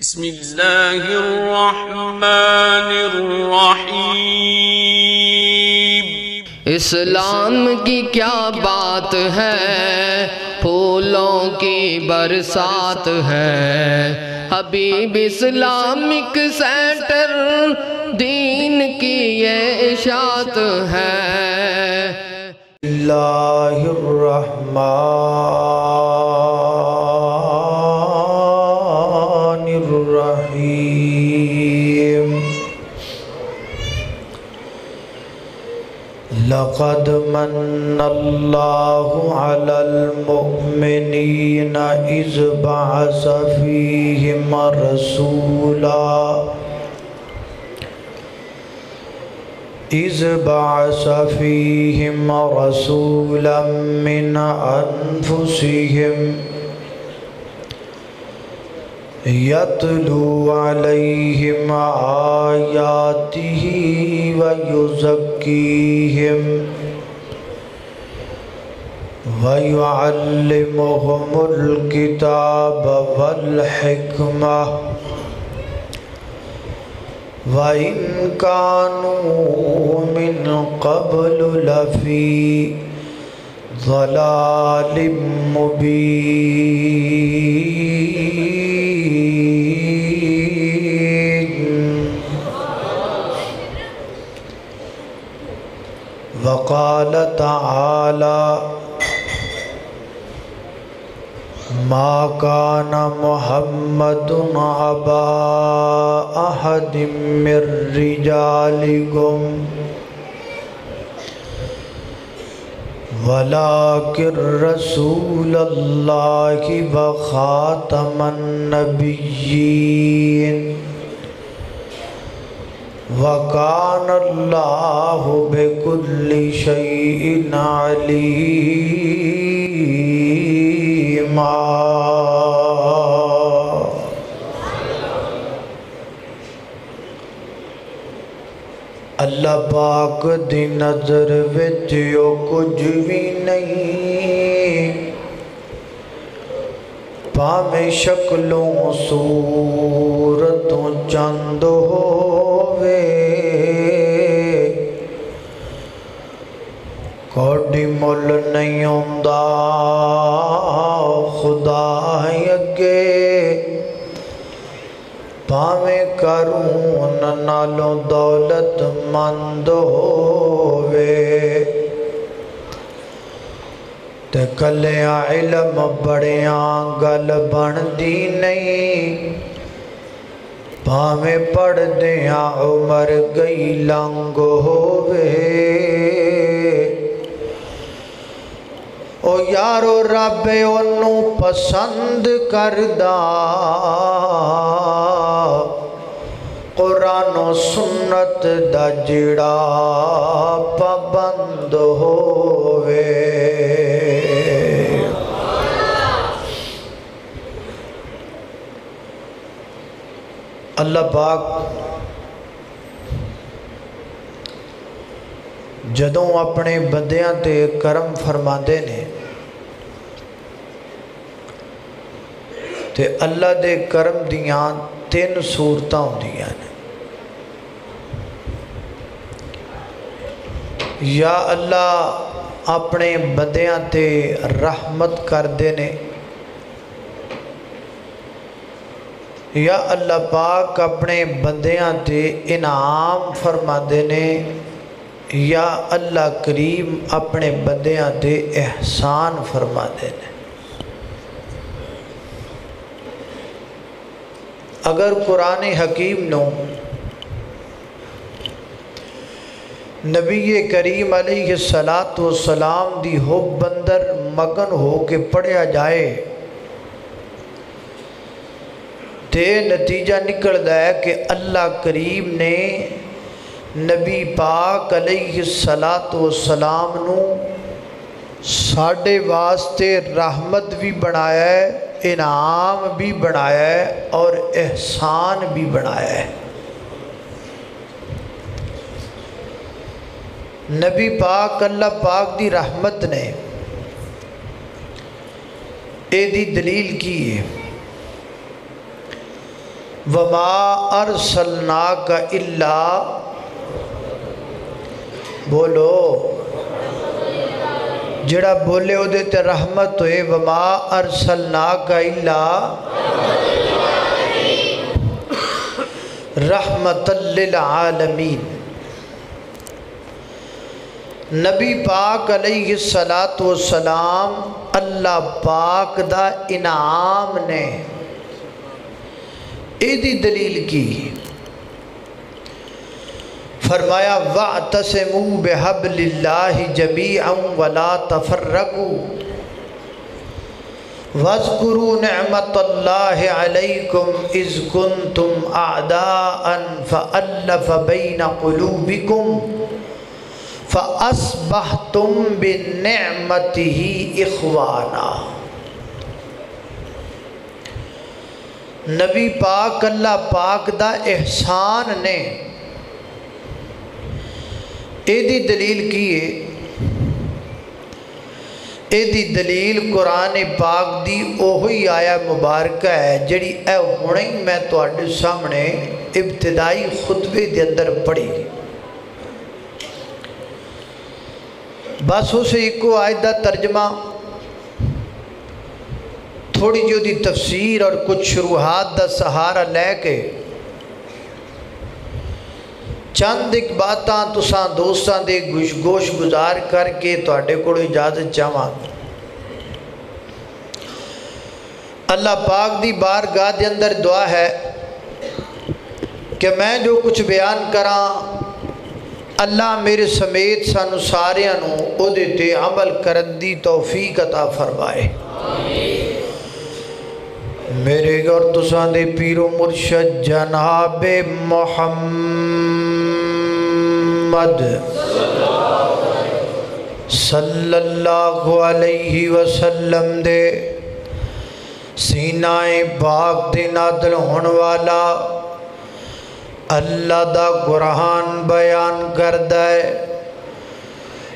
بسم اللہ الرحمن الرحیم۔ اسلام کی کیا بات ہے، پھولوں کی برسات ہے، حبیب اسلامک سینٹر دین کی یہ اشاعت ہے۔ اللہ الرحمن الرحیم۔ لقد من اللہ علی المؤمنین اذ بعث فیہم رسولا من انفسہم یتلو علیہم آیاتہ ویزکیہم ویعلمہم الکتاب والحکمہ وَإِن كَانُوا مِن قَبْلُ لَفِي ضَلَالٍ مُبِينٍ۔ وقال تعالى ما كان محمد أبا أحد من رجالكم ولكن رسول الله وخاتم النبيين وكان الله بكل شيء عليما۔ اللہ پاک دی نظر وچ او کچھ بھی نہیں، پاویں شکلوں صورتوں چند ہووے، کوئی مل نہیں ہوندا خدا اگے، پاویں کرون نالوں دولت مند ہووے، تے کلیاں علم بڑیاں گل بندی نہیں، پاویں پڑھ دیاں عمر گئی لنگ ہووے۔ او یارو رب انہوں پسند کردہ قرآن و سنت دا جڑا پابند ہووے۔ اللہ پاک جدوں اپنے بندیاں تے کرم فرماندے نے تے اللہ دے کرم دیاں تین صورتاں ہوندیاں نے۔ یا اللہ اپنے بندیاں تے رحمت کر دے نے، یا اللہ پاک اپنے بندیاں تے انعام فرما دے نے، یا اللہ کریم اپنے بندیاں تے احسان فرما دے نے۔ اگر قرآن حکیم نو نبی کریم علیہ السلام دی حب اندر مگن ہو کے پڑھیا جائے تے نتیجہ نکلدا ہے کہ اللہ کریم نے نبی پاک علیہ السلام نو ساڑھے واسطے رحمت بھی بنایا ہے، انعام بھی بنایا ہے اور احسان بھی بنایا ہے۔ نبی پاک اللہ پاک دی رحمت نے اے دی دلیل کی ہے وما ارسلناک الا، بولو جڑا بولے او دے تے رحمت ہوئے، وما ارسلناک الا رحمت للعالمین۔ نبی پاک علیہ السلام اللہ پاک دا انعام نے ایدی دلیل کی، فرمایا وَاعْتَصِمُوا بِحَبْلِ اللَّهِ جَمِيعًا وَلَا تَفَرَّقُوا وَاذْكُرُوا نِعْمَةَ اللَّهِ عَلَيْكُمْ إِذْ كُنْتُمْ أَعْدَاءً فَأَلَّفَ بَيْنَ قُلُوبِكُمْ فَأَصْبَحْتُمْ بِنِعْمَتِهِ إِخْوَانًا۔ نبی پاک اللہ پاک دا احسان نے ایدی دلیل کیے، ایدی دلیل قرآن پاک دی اوہی آیا مبارکہ ہے جڑی اے ہونے میں تواڈے سامنے ابتدائی خطبے دے اندر پڑھی، بس اسے ایک آیت دا ترجمہ، تھوڑی جو دی تفسیر اور کچھ شروحات دا سہارا لے کے چند ایک باتاں تساں دوستاں دے گوش گزار کر کے تواڈے کو اجازت چاہواں۔ اللہ پاک دی بارگاہ دے اندر دعا ہے کہ میں جو کچھ بیان کراں اللہ میرے سمیت سانو ساریاں نو او دے تے عمل کرن دی توفیق عطا فرمائے۔ میرے اور تساں دے پیر و مرشد جناب محمد صلی اللہ علیہ وسلم دے سینہ پاک دے نازل ہون والا اللہ دا قرآن بیان کردہ ہے،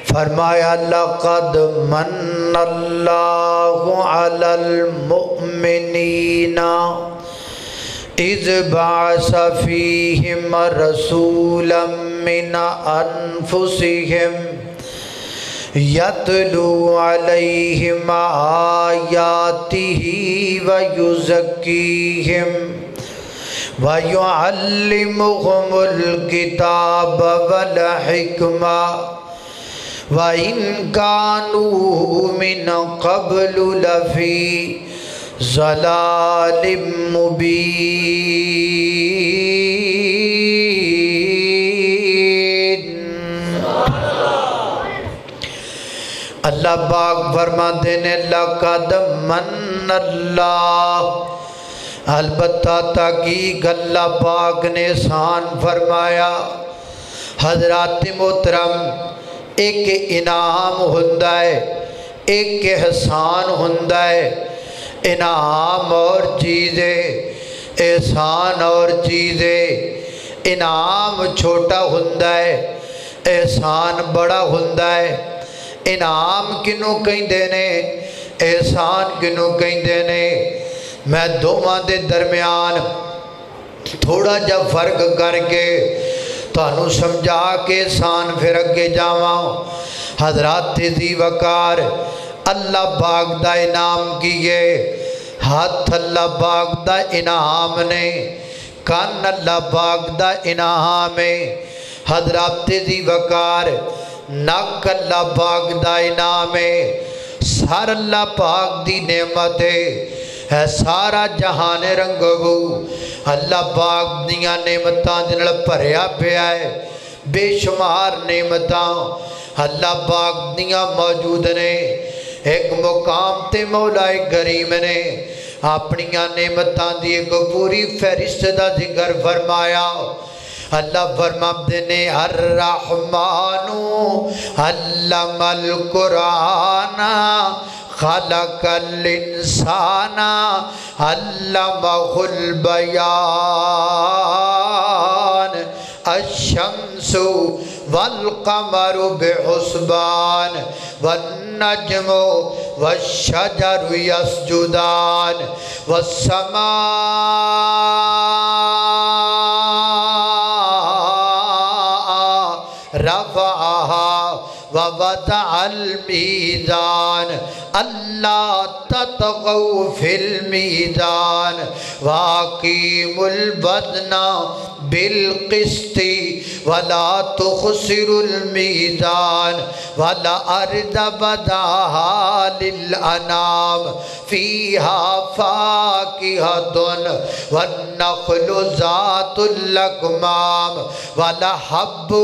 فرمایا لقد من اللہ علی المؤمنین اذ بعث فیہم رسولا من انفسہم یتلو علیہم آیاتہ ویزکیہم وَيُعَلِّمُهُمُ الْكِتَابَ وَالْحِكْمَةَ وَإِنْ كَانُوا مِنْ قَبْلُ لَفِي ضَلَالٍ مُبِينٍ۔ اللہ پاک فرماتے ہیں لَقَدْ مَنَّ اللَّهُ، البتہ تحقیق اللہ پاک نے احسان فرمایا۔ حضرات محترم، ایک انعام ہوندہ ہے، ایک احسان ہوندہ ہے، انعام اور چیزیں، احسان اور چیزیں۔ انعام چھوٹا ہوندہ ہے، احسان بڑا ہوندہ ہے۔ انعام کنوں کہیں دینے، احسان کنوں کہیں دینے، میں دوواں دے درمیان تھوڑا جا فرق کر کے تانوں سمجھا کے احسان پھر اگے جاواں۔ حضرات ذی وقار، اللہ پاک دا انعام کیے، ہاتھ اللہ پاک دا انعام نے، کان اللہ پاک دا انعام ہے۔ حضرات ذی وقار، ناک اللہ پاک دا انعام ہے۔ سار اللہ پاک دی نعمت ہے، سارا جہان رنگو اللہ پاک دیاں نعمتاں جنہاں پریا پیا ہے، بے شمار نعمتاں اللہ پاک دیاں موجود نے۔ ایک مقام تے مولا کریم نے اپنیاں نعمتاں دی ایک پوری فہرست دا ذکر فرمایا۔ اللہ فرماتے نے الرحمن علم القرآن خلق الانسان علمہ البیان الشمس والقمر بحسبان والنجم والشجر يسجدان والسماء रफ़अहा व वज़अल मीज़ान अल्ला ततगौ फिल मीज़ान वाक़ीमुल वज़ना बिल क़िस्ति वला तुख़सिरुल मीज़ान वला अर्ज़ वज़अहा लिल अनाम फ़ीहा फ़ाकिहतुन वन्नख़्लु ज़ातुल अकमाम वला हब्बु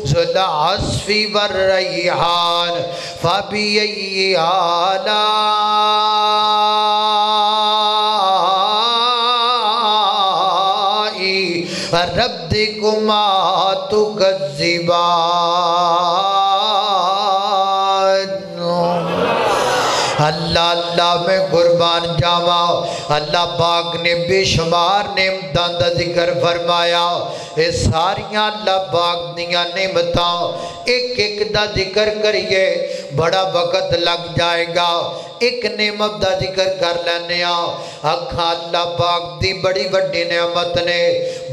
ज़ुल अस्फ़ि वर्रैहान फ़बिअय्यि आलाइ रब्बिकुमा तुकज़्ज़िबान। अल्लाह अल्लाह में कुर्बान जावा। अल्लाह पाक ने बेशुमार नेमतां दा जिक्र फरमाया। ये सारियां अल्लाह पाक दियां नेमतां एक एक दा जिक्र करिए बड़ा वक्त लग जाएगा। एक नेमत दा जिक्र कर लेने अखा अल्लाह पाक दी बड़ी वड्डी नेमत ने,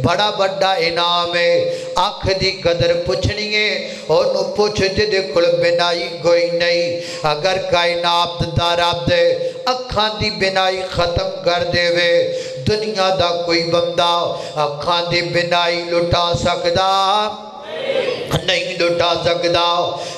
बड़ा वड्डा इनाम है। अख दी कदर पुछनी है ओनू पुछ जिहदे कोल बिनाई कोई नहीं। अगर कायनात दा रब अखां दी बिनाई खत्म कर देवे, दुनिया दा कोई बंदा अखां दी बिनाई लुटा सकदा नहीं लुटा सकदा।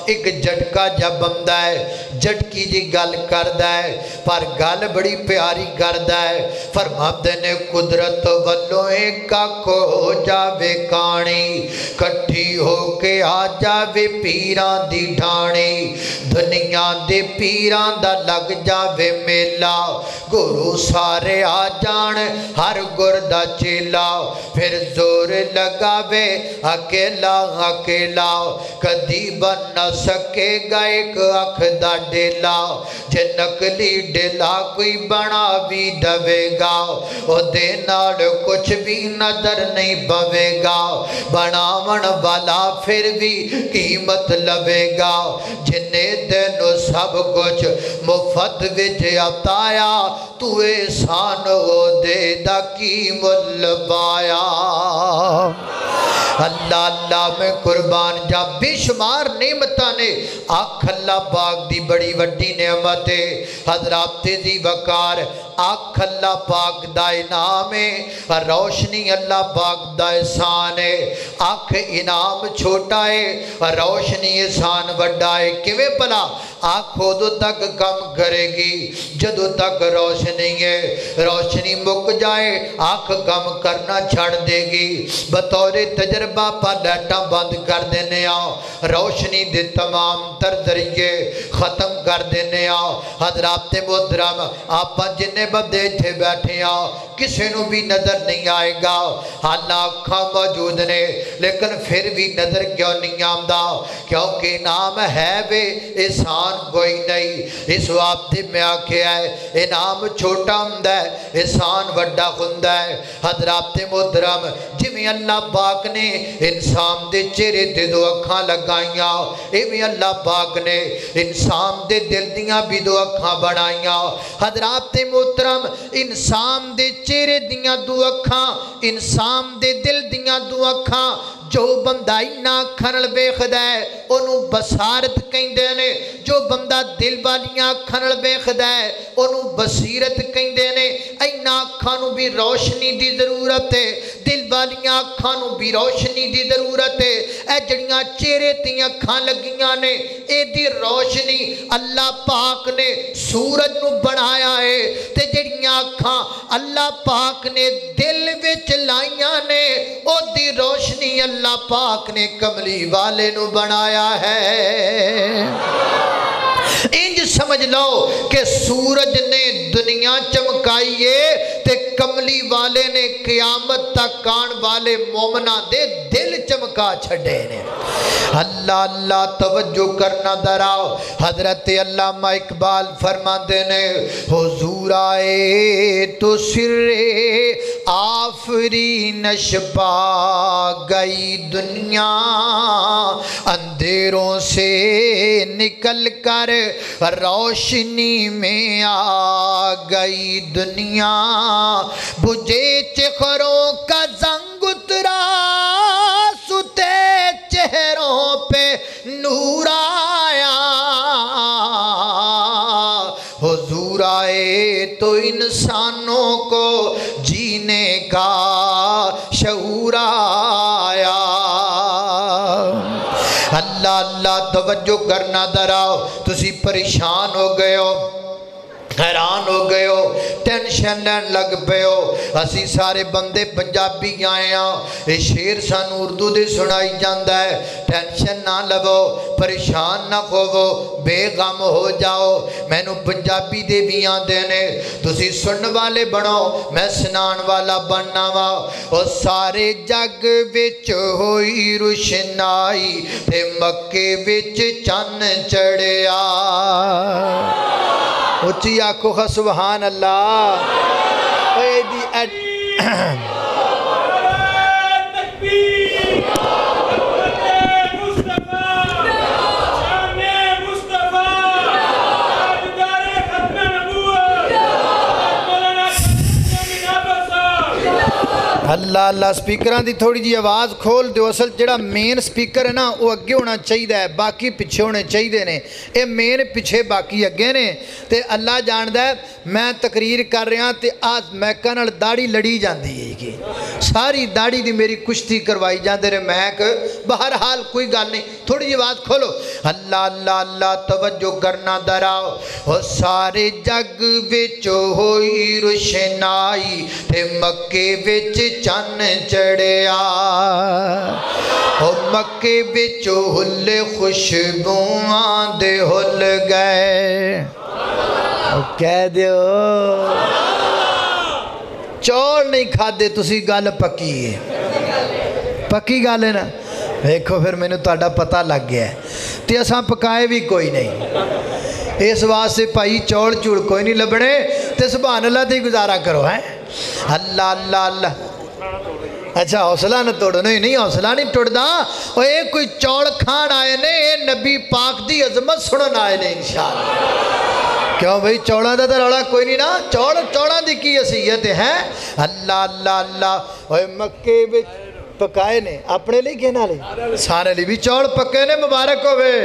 एक झटका जब बंदा है झटकी जी गल करदा है पर गल बड़ी प्यारी करदा है। फरमाते ने कुदरत वल्लों एक कख हो जावे कानी, कट्ठी हो के आ जावे पीरां दी ढाणी। दुनिया दे पीरां दा लग जावे मेला, गुरु सारे आ जान हर गुर दा चेला। फिर जोर लगावे अकेला अकेला, कदी बन न सकेगा एक अख दा डेला। जे नकली डेला कोई बना भी दवेगा, ओदे नाल कुछ भी नजर नहीं पवेगा। बनावन वाला फिर भी कीमत लवेगा। जिन्ने दिन सब कुछ मुफ्त विच अताया, तू एहसान ओदे दा की मुल पाया। अल्लाह अल्लाह में कुर्बान जा। बेशुमार नेमतां ने आख अल्लाह पाक दी बड़ी वड्डी नेमत है। हज़रात दी वकार आख अल्लाह पाक दा इनाम है, रोशनी अल्लाह पाक दा एहसान है। आख इनाम छोटा है, रोशनी एहसान वड्डा है। किवें भला? आख उदों तक काम करेगी जदों तक रोशनी है। रोशनी मुक जाए आख काम करना छड़ देगी। बतौरे तजर्बा पर लाइटां बंद कर देने रोशनी दे तमाम तर जरिए खत्म कर देने। हज़रात मोहतरम आप जिन्ने बंदे इत्थे बैठे किसी नूं भी नज़र नहीं आएगा। हालां अखां मौजूद ने लेकिन फिर भी नज़र क्यों नहीं आंदा? क्योंकि नाम है वे एहसान कोई नहीं। इस वास्ते मैं आख्या है इनाम छोटा हुंदा है, एहसान वड्डा हुंदा है। हज़रात मोहतरम जिवें अल्लाह पाक ने इंसान दे चेहरे ते दो अखां लगाइयां, इवें अल्लाह पाक ने इंसान दे दिल दियां भी दो अखां बनाइयां। हज़रात मोहतरम इंसान दे चेहरे दियां दो अखां, इंसान दे दिल दियां दो अखां जो बंदा इन्ना अखां नाल वेखदा है ओनू बसारत कहिंदे ने। जो बंदा दिल वालियां अखां नाल वेखदा है ओनू बसीरत कहिंदे ने। इन्ना अखां नू भी रोशनी दी जरूरत है, दिल वालियां अखां नू भी रोशनी दी जरूरत है। ए जड़ियां चेहरे दी अखां लगियां ने एदी रोशनी अल्लाह पाक ने सूरज नू बनाया है, ते जड़ियां अखां अल्लाह पाक ने दिल विच लाइयां ने ओदी रोशनी अल्लाह पाक ने कमली वाले नू बनाया है। इंज समझ लो कि सूरज ने दुनिया चमकाई है ते कमली वाले ने क़यामत तक आने वाले मोमना दे दिल चमका छड़े ने। अल्लाह अल्लाह तवज्जो करना दराओ। हजरत अल्लामा इकबाल फरमाते ने हुजूर आए तो सिरे आफरी नशपा गई दुनिया, अंधेरों से निकल कर रोशनी में आ गई दुनिया। बुझे चेहरों का जंग उतरा, सुते चेहरों पे इंसानों को जीने का शऊर आया। अल्लाह अल्लाह तवज्जो करना दराओ। तुसी परेशान हो गए हो, हैरान हो गए हो, टेंशन लैन लग पे हो। असी सारे बंदे पंजाबी आए हाँ, ये शेर सानू उर्दू दे सुनाई जाता है। टेंशन ना लवो, परेशान ना होवो, बेगम हो जाओ। मैनू पंजाबी दे भी आते ने, तुसी सुनने वाले बनो, मैं सुनान वाला बनना वा। और सारे जग विच होई रुशनाई ते मक्के विच चन्न चढ़िया। उच्ची आखो खा सुभान अल्लाह। अल्लाह अल्लाह। स्पीकर की थोड़ी जी आवाज़ खोल दो। असल जो मेन स्पीकर है ना वो अगे होना चाहिए, बाकी पिछे होने चाहिए ने। ये मेन पिछे बाकी अगे ने। तो अल्लाह जानता है मैं तकरीर कर रहा तो आज मैका नाल दाढ़ी लड़ी जाती है कि सारी दाढ़ी की मेरी कुश्ती करवाई जाते रहे मैक। बहरहाल कोई गल नहीं, थोड़ी जी आवाज़ खोलो। अल्लाह अल्लाह अल्लाह तवज्जो करना दराओ। और सारे जग विच होई रुशनाई ते मक्के विच चन्न चढ़िया। और मक्के विच हुल्ले खुशबुआं दे हुल गए। कह दो चौल नहीं खादे तुसी, गल पक्की है, पक्की गल है ना। देखो फिर मैनू तुहाडा पता लग गया तो असां पकाए भी कोई नहीं। इस वास्ते भाई चौल चूल कोई नहीं लभने तो सुभान अल्लाह ते गुजारा करो है। अल्लाह अल्लाह अल्लाह। अच्छा हौसला न तोड़ो। नहीं नहीं हौसला नहीं टुटदा। और ये कोई चौल खान आए ने, ये नबी पाक दी अजमत सुनन आए ने इंशाअल्लाह। क्यों भाई चौलों का तो रौला कोई नहीं ना। चौलों की की हसीयत है। अल्लाह अल्लाह अल्लाह। और मक्के विच पकाए ने अपने लिए कहना ले सारे लिए भी चौल पक्के ने, मुबारक होवे,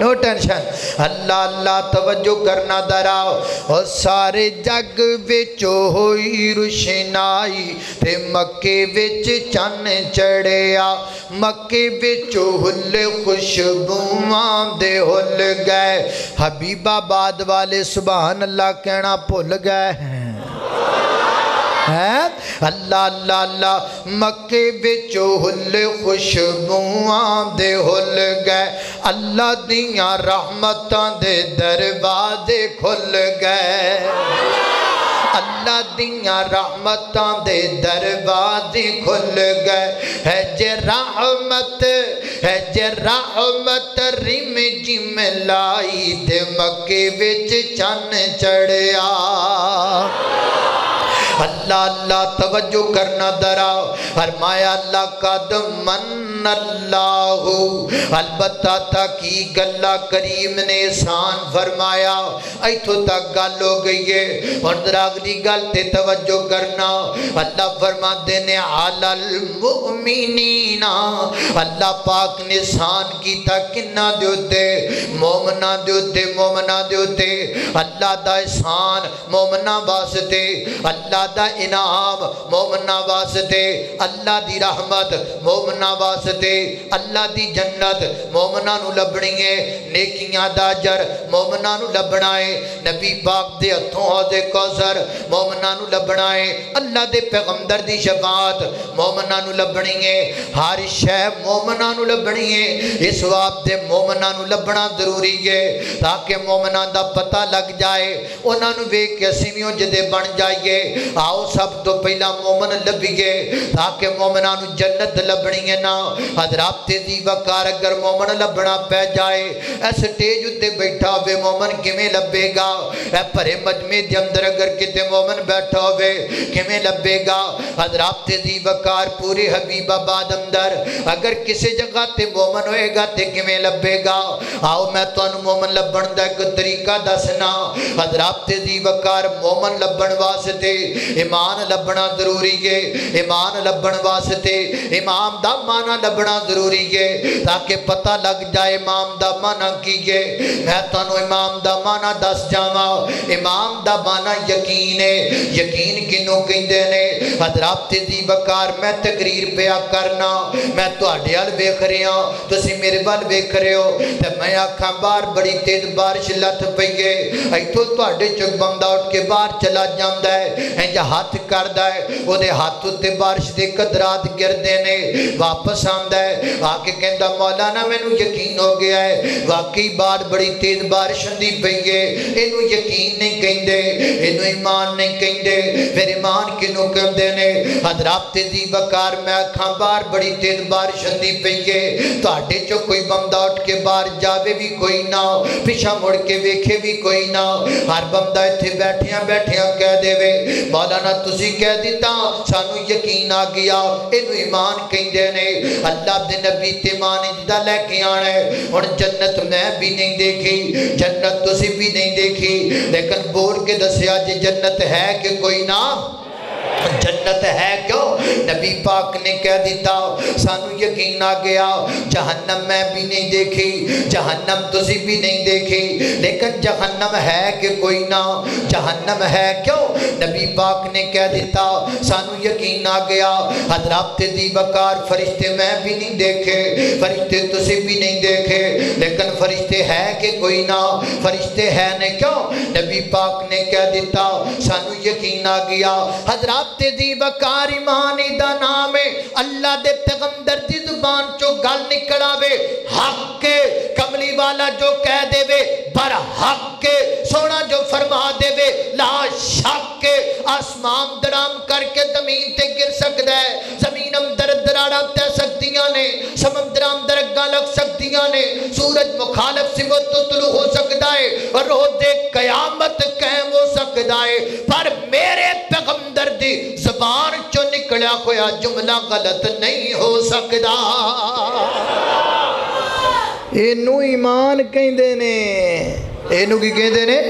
नो टेंशन। अल्लाह अल्लाह तवज्जो करना दराओ। और सारे जग विच होई रुशनाई ते मक्के विच चन्न चढ़िया। मक्के विच हुल्ले खुशबुआं दे हुल गए। हबीबाबाद वाले सुभान अल्लाह कहना भुल गए हैं। अल्लाह अल्लाह अल्लाह। मक्के विच हुल्ले खुशबुआं दे हुल गए। अल्लाह दियां रहमतां दे दरवाजे खुल गए। अल्लाह दियां रहमतां दे दरवाजे खुल गए। है जे रहमत, है जे रहमत रिम जिम लाई ते मक्के विच चन्न चढ़िया। अल्लाह अल्लाह तवज्जो करना दराओ। फरमाया अल्लाह कदम मन अल्लाहु। अलबत्ता ताकी गल्ला करीम ने एहसान फरमाया। इथों तक गल हो गई है। और जरा अगली गल ते तवज्जो करना। अल्लाह फरमाते ने अलल मुमिनीना। अल्लाह पाक ने एहसान कीता किन्ना दे उत्ते? मोमना दे उत्ते, मोमना दे उत्ते। अल्लाह दा एहसान मोमना वास्ते, अल्लाह दा इनाम मोमना वास्ते, अल्लाह दी रहमत मोमना वास्ते, अल्लाह दी जन्नत मोमना नू लभनी है। नेकियां दा अजर मोमना नू लभना है। नबी पाक दे हथों हौज़े कौसर मोमना नू लभना है। अल्लाह दे पैगंबर दी शफाअत मोमना नू लभनी है। हर शय मोमना नू लभनी है। इस वास्ते मोमना नू लभना जरूरी है ताकि मोमना दा पता लग जाए। उन्हां नू वेख के असीं भी उजदे बन जाइए। आओ सब तो पहला मोमन लभिए ताकि मोमना नू जन्नत लभनी है ना। हजरात तेजी वकार अगर मोमन लभना पै जाए, इस स्टेज उत्ते बैठा होवे मोमन किवें लभेगा? ए भरे मजमे दे अंदर अगर किते मोमन बैठा होवे किवें लभेगा? हजरात तेजी वकार पूरे हबीबाबाद अंदर अगर किसी जगह ते मोमन होएगा ते किवें लभेगा? आओ मैं तुहानू मोमन लभण दा एक तरीका दसना। हजरात तेजी वकार मोमन लभण वास्ते ایمان لبنا ضروری ہے. ایمان لبن واسطے امام دا معنی لبنا ضروری ہے تاکہ پتہ لگ جائے امام دا معنی کی ہے. میں تانوں امام دا معنی دس جاواں. امام دا معنی یقین ہے. یقین کنوں کہندے نے؟ حضرات دی بکار میں تقریر پیا کرنا, میں تواڈے ول ویکھ رہا تسی میرے ول ویکھ رہے ہو تے میں آکھاں باہر بڑی تیز بارش لت پئی ہے, ایتھوں تواڈے چوں بندہ اٹھ کے باہر چلا جاندا ہے, انج ہاتھ کردا ہے, او دے ہاتھ تے بارش دے قطرات گردے نے, واپس آندا ہے آ کے کہندا مولانا مینوں یقین ہو گیا ہے واقعی باہر بڑی تیز بارش ہوندی پئی ہے. اینوں یقین نہیں کہندے, اینوں ایمان نہیں کہندے. پھر ایمان کنوں کہندے نے؟ حضرات دی بکار میں آکھاں باہر بڑی تیز بارش ہوندی پئی ہے, تواڈے چوں کوئی بندہ اٹھ کے باہر جاوے بھی کوئی نہ, پیچھے مڑ کے ویکھے بھی کوئی نہ, ہر بندہ ایتھے بیٹھیاں بیٹھیاں کہہ دے مولانا تسی کہہ دیتا سانو یقین آ گیا. اینو ایمان کہندے نے. اللہ دے نبی تے ایمان جدا لے کے آنا ہے. ہن جنت میں بھی نہیں دیکھی, جنت تسی بھی نہیں دیکھی, لیکن بول کے دسیا جی جنت ہے کہ کوئی نہ جنت ہے کیوں؟ نبی پاک نے کہہ دیتا سانو یقین آ گیا. جہنم میں بھی نہیں دیکھی, جہنم تسی بھی نہیں دیکھی, لیکن جہنم ہے کہ کوئی نہ جہنم ہے کیوں؟ نبی پاک نے کہہ دیتا سانو یقین آ گیا. حضرات دی بکار فرشتے میں بھی نہیں دیکھے, فرشتے تسی بھی نہیں دیکھے, لیکن فرشتے ہے کہ کوئی نہ فرشتے ہے نہیں کیوں؟ نبی پاک نے کہہ دیتا سانو یقین آ گیا. حضرات دی بکار ایمان دا نام ہے. اللہ دے پیغمبر دی زبان چو گل نکلاوے حق کے, کملی والا جو کہہ دے وے بر حق کے, سونا جو فرما دے وے لا شک کے. آسمان درام کر کے زمین تے گر سکتا ہے, زمین اندر دراڑا تے سکتیاں نے, سمندر اندر اگاں لگ سکتیاں نے, سورج مخالف سمت تو طلوع ہو سکتا ہے, روز قیامت قائم ہو سکتا ہے, پر میرے پیغمبر دی زبان چو نکلا ہویا جملہ غلط نہیں ہو سکتا. اینو ایمان کہندے نے. اینو کی کہندے نے؟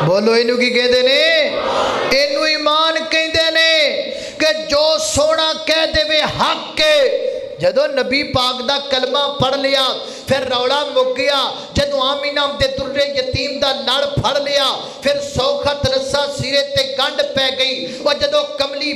بولو اینو کی کہندے نے؟ اینو ایمان کہندے نے کہ جو سونا کہہ دے وے حق کے. جدو نبی پاک دا کلمہ پڑھ لیا پھر روڑا مک گیا. جدو آمینہ دے درے یتیم دا لڑ پھڑ لیا پھر سوکھت رسا سیرے تے گنڈ پہ گئی. اور جدو کملی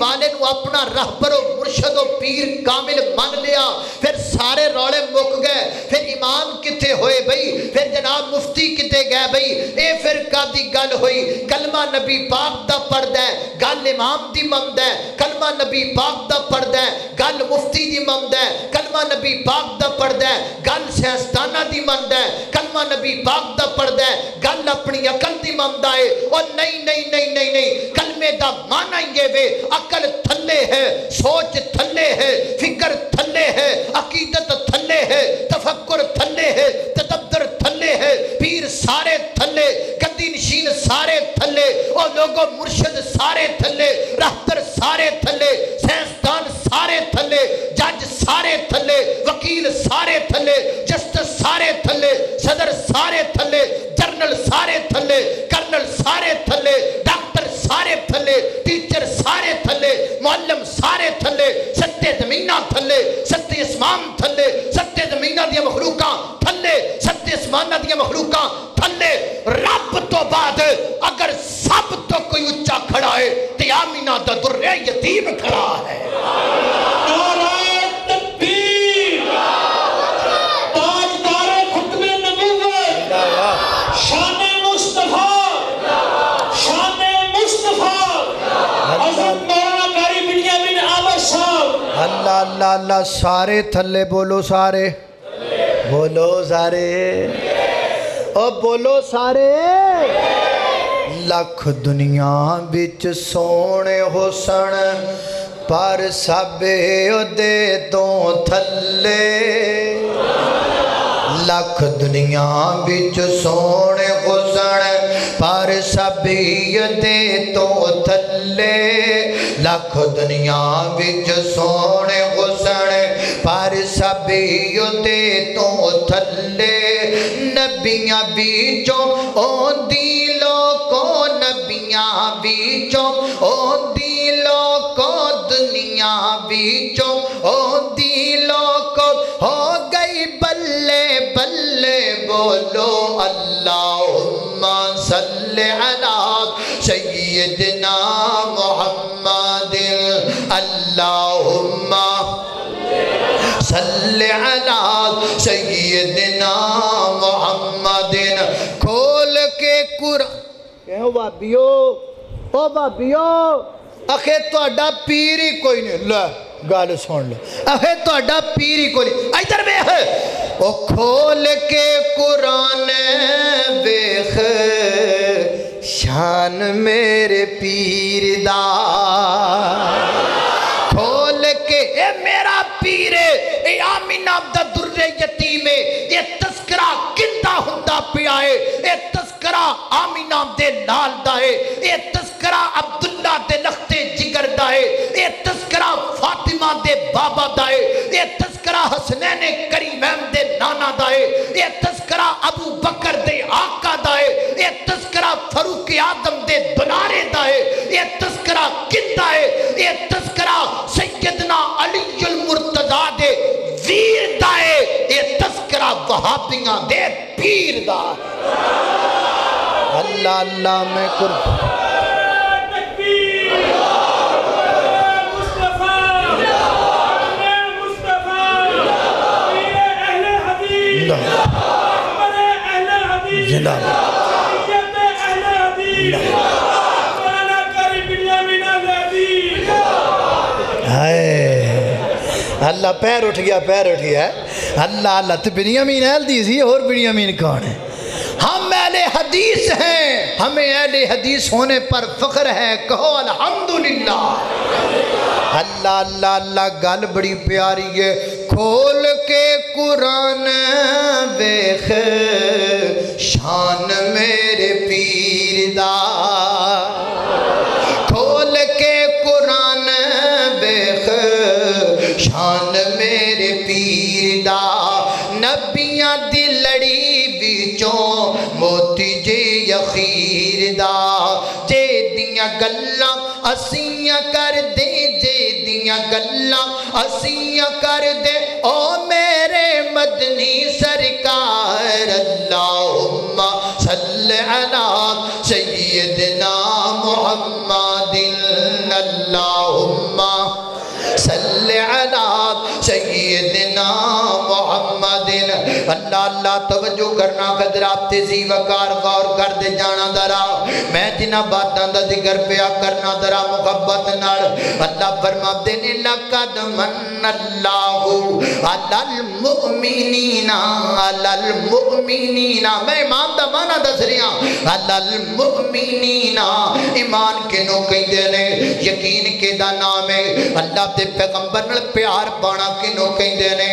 والے نو اپنا رہبر و مرشد و پیر کامل من لیا پھر سارے روڑے مک گئے. پھر امام کتے ہوئے بھئی, پھر جناب مفتی کتے گئے بھئی. اے پھر کا دی گل ہوئی, کلمہ نبی پاک دا پڑھ دے گل امام دی مند ہے, کلمہ نبی پاک دا پڑھ دے گل مفتی دی مند ہے, کلمہ نبی پاک دا پڑھ دے گل سیاستانہ دی مند ہے, کلمہ نبی پاک دا پڑھ دے گل اپنی عقل دی مند آئے. اور نہیں نہیں نہیں نہیں نہیں, کلمے دا معنی یہ وے عقل تھلے ہے, سوچ تھلے ہے, فکر تھلے ہے, عقیدت تھلے ہے, تفکر تھلے ہے, تدبر تھلے ہے, پیر سارے تھلے, گدی نشین سارے تھلے, اور لوگوں مرشد سارے تھلے, رہبر سارے تھلے, سائنسدان سارے تھلے, جج سارے تھلے, وکیل سارے تھلے, جسٹس سارے تھلے, صدر سارے تھلے, جرنل سارے تھلے, کرنل سارے تھلے, ڈاکٹر سارے تھلے, ٹیچر سارے تھلے, معلم سارے تھلے, ستے زمینہ تھلے, ستے اسمان تھلے, ستے زمینہ دیا مخلوقاں تھلے, ستے اسمانہ دیا مخلوقاں تھلے. رب تو بعد اگر سب تو کوئی اچھا کھڑا ہے تو آمینہ دا درے یتیم کھڑا ہے. اللہ اللہ اللہ, سارے تھلے بولو, سارے بولو, سارے او بولو سارے. لکھ دنیا بچ سونے حسن پر سب دے تو تھلے, لکھ دنیا بچ سونے حسن پر سب دے تو تھلے, لکھ دنیا بچ سونے حسن پر سب دے تو تھلے. نبیاں بیچوں اوندی لوکوں نبیاں بیچوں او دلوں کو دنیا بیچوں او دلوں کو ہو گئی بلے بلے بولو اللہم صلی علی سیدنا محمد اللہم صلی علی سیدنا محمد کھول کے قرآن کہو بابیو او بابیو اخے توڑا پیر ہی کوئی نہیں لے گال سن لے اخے توڑا پیر ہی کوئی نہیں ادھر بے ہے او کھول کے قرآن بیخ شان میرے پیر دا کھول کے اے میرا پیر اے آمین عبدہ در یتیم یہ تذکرہ کندہ ہندہ پیائے اے تذکرہ آمین عبدہ لال دائے اے تذکرہ عبداللہ دے لخت جگر دائے اے تذکرہ فاطمہ دے بابا دائے اے تذکرہ حسنین کریمین دے نانا دائے اے تذکرہ ابو بکر دے آقا دائے اے تذکرہ فاروق آدم دے دلارے دائے اے تذکرہ کندہ ہے اے تذکرہ سیدنا علی المرتضی دے ویر دائے اے تذکرہ وہابیاں دے پیر دائے اللہ اللہ میں قرب جناب اللہ پیر اٹھ گیا اللہ اللہ تو بنیامین اہل دیسی اور بنیامین کون ہے ہم اہل حدیث ہیں ہمیں اہل حدیث ہونے پر فخر ہے کہو الحمدللہ اللہ اللہ اللہ گل بڑی پیاری ہے کھول کے قرآن بیخ شان میرے پیر دا کھول کے قرآن بیخ شان میرے پیر دا نبیاں دی لڑی بیچوں موتی جے یخیر دا جے دیاں گلاں اسیاں کر دے جے دیاں گلاں اسیاں کر دے او میرے مدنی سرکار اللہم صلی علی سیدنا محمد اللہم صلی علی سیدنا محمد اللہ اللہ توجہ کرنا قدرات تیزی وقار غور کر دے جانا درا میں جنہ باتاں دا ذکر پیا کرنا درا محبت نال اللہ فرما دینے لقد من اللہ علی المؤمنین میں ایمان دا مانا دس رہا علی المؤمنین ایمان کے نو کہیں دینے یقین کے دا نام ہے اللہ دے پیغمبر نل پیار پانا کنو کہیں دینے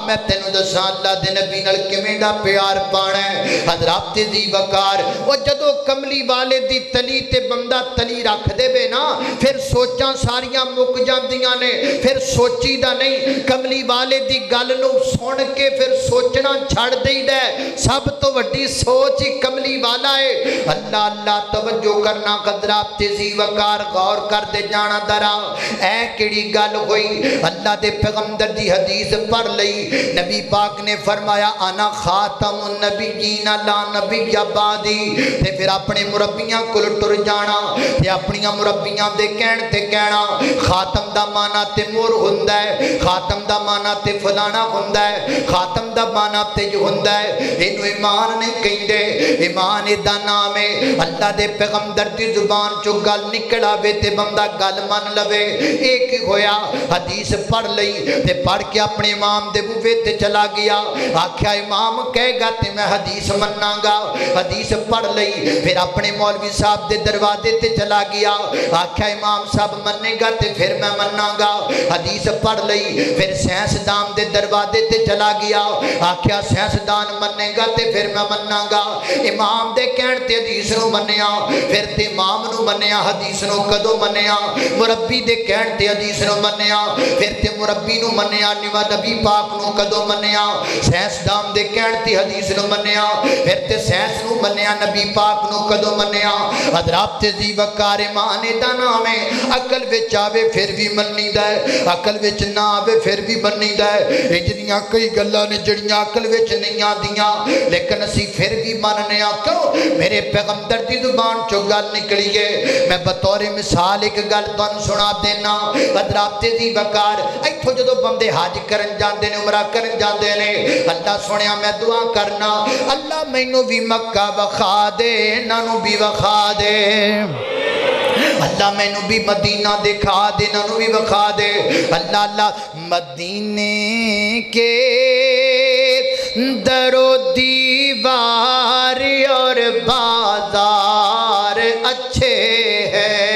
میں تینو دسا اللہ دے نبی نل کمیڈا پیار پانا ہے حضرات دی وقار وہ جدو کملی والے دی تلی تے بندہ تلی رکھ دے بے نا پھر سوچاں ساریاں مک جاندیاں نے پھر سوچی دا نہیں کملی والے دی گل نو سن کے پھر سوچنا چھڑ دے دے سب تو وڈی سوچ ہی کملی والا ہے اللہ اللہ توجہ کرنا قدرات دی وقار غور کر دے جانا درا اے کیڑی گل ہوئی اللہ دے پیغمبر دی حدیث پڑھ لئی نبی پاک نے فرمایا انا خاتم النبیین لا نبی بعدی تے پھر اپنے مربیاں کول ٹر جانا تے اپنی مربیاں دے کہن تے کہنا خاتم دا معنی تے مور ہوندا ہے خاتم دا معنی تے فلانا ہوندا ہے خاتم دا معنی تے جو ہوندا ہے اینو ایمان نہیں کہندے ایمان دا نام ہے اللہ دے پیغمبر دی زبان چوں گل نکلا وے تے بندہ گل من لوے ایک ہویا حدیث پڑھ لئی تے پڑھ کے اپنے امام دے بوے تے چلا گیا آکھیا امام کہے گا تے میں حدیث مننا گا حدیث پڑھ لئی پھر اپنے مولوی صاحب دے دروازے تے چلا گیا آکھیا امام صاحب مننے گا تے پھر میں مننا گا حدیث پڑھ لئی پھر سینس دان دے دروازے تے چلا گیا آکھیا سینس دان مننے گا تے پھر میں مننا گا امام دے کہن تے حدیث نو منیا پھر تے امام نو منیا حدیث نو کدو منیا مربی دے کہن تے ते हदीस नूं मन्निया, फिर ते मुरब्बी नूं मन्निया, निवा नबी पाक नूं कदों मन्निया, साइंसदान दे कहण ते हदीस नूं मन्निया, फिर ते साइंस नूं मन्निया, नबी पाक नूं कदों मन्निया। हज़रात ते जी वकार ईमान दा नाम है। अकल विच आवे फिर भी मन्नीदा है, अकल विच ना आवे फिर भी मन्नीदा है। इंज दियां कई गल्लां ने जिहड़ियां अकल विच नहीं आंदियां, लेकिन असीं फिर भी मनने आ। क्यों? मेरे पैगंबर दी जुबान चों गल निकली है। मैं बतौर मिसाल एक गल तुहानूं सुना देना। हज़रात ते जी वकार इत्थों जदों बंदे हज करन जांदे ने, उमरा करन जांदे ने, अल्लाह सुनिया मैं दुआ करना, अल्लाह मैनू भी मक्का वखा दे, इन्हां नूं भी वखा दे, अल्लाह मैनू भी मदीना दिखा दे, इन्हों भी विखा दे। अल्लाह अल्लाह मदीने के दरो दीवार और बाजार अच्छे हैं,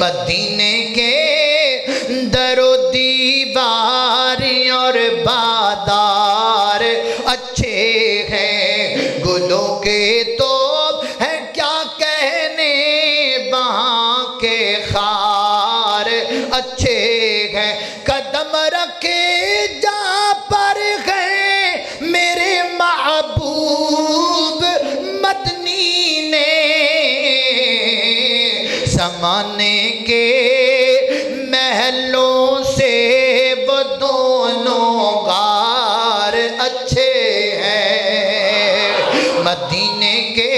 मदीने के दरो दीवार और बाजार अच्छे हैं, गुलों के तो है क्या कहने, वहाँ के खार अच्छे हैं, कदम रखे जहाँ पर हैं मेरे महबूब मदनी ने, ज़माने के महलों से वो दोनों गार अच्छे हैं, मदीने के